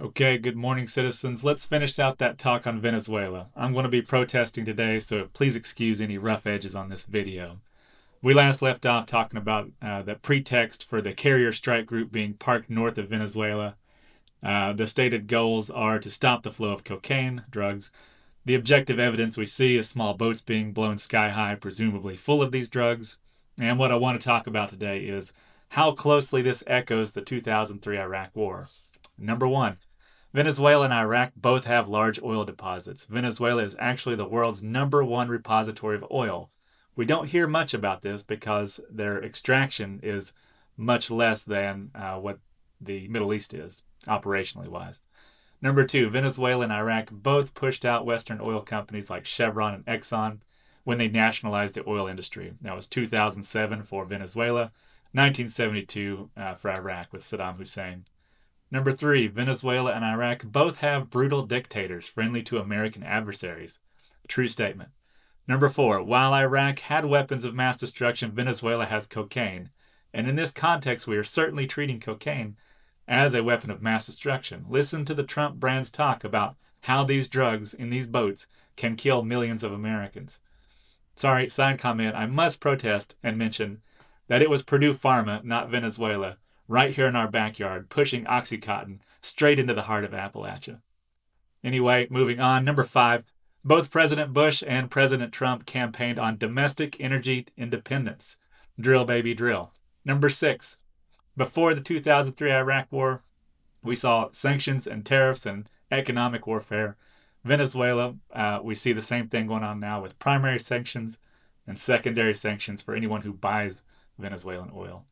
Okay, good morning, citizens. Let's finish out that talk on Venezuela. I'm going to be protesting today, so please excuse any rough edges on this video. We last left off talking about the pretext for the carrier strike group being parked north of Venezuela. The stated goals are to stop the flow of cocaine, drugs. The objective evidence we see is small boats being blown sky high, presumably full of these drugs. And what I want to talk about today is how closely this echoes the 2003 Iraq War. Number one, Venezuela and Iraq both have large oil deposits. Venezuela is actually the world's number one repository of oil. We don't hear much about this because their extraction is much less than what the Middle East is, operationally wise. Number two, Venezuela and Iraq both pushed out Western oil companies like Chevron and Exxon when they nationalized the oil industry. That was 2007 for Venezuela, 1972 for Iraq with Saddam Hussein. Number three, Venezuela and Iraq both have brutal dictators friendly to American adversaries. True statement. Number four, while Iraq had weapons of mass destruction, Venezuela has cocaine. And in this context, we are certainly treating cocaine as a weapon of mass destruction. Listen to the Trump brands talk about how these drugs in these boats can kill millions of Americans. Sorry, side comment, I must protest and mention that it was Purdue Pharma, not Venezuela, right here in our backyard, pushing Oxycontin straight into the heart of Appalachia. Anyway, moving on. Number five, both President Bush and President Trump campaigned on domestic energy independence. Drill, baby, drill. Number six, before the 2003 Iraq War, we saw sanctions and tariffs and economic warfare. Venezuela, we see the same thing going on now with primary sanctions and secondary sanctions for anyone who buys Venezuelan oil.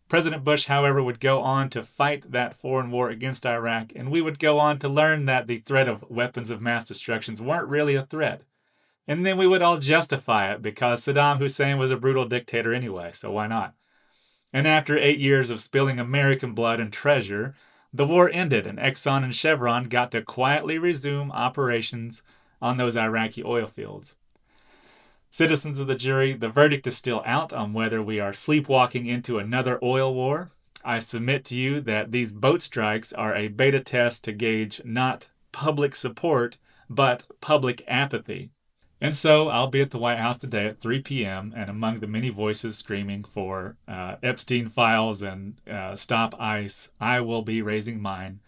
President Bush, however, would go on to fight that foreign war against Iraq, and we would go on to learn that the threat of weapons of mass destruction weren't really a threat. And then we would all justify it because Saddam Hussein was a brutal dictator anyway, so why not? And after 8 years of spilling American blood and treasure, the war ended and Exxon and Chevron got to quietly resume operations on those Iraqi oil fields. Citizens of the jury, the verdict is still out on whether we are sleepwalking into another oil war. I submit to you that these boat strikes are a beta test to gauge not public support, but public apathy. And so I'll be at the White House today at 3 p.m., and among the many voices screaming for Epstein files and stop ICE, I will be raising mine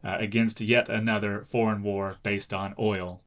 against yet another foreign war based on oil.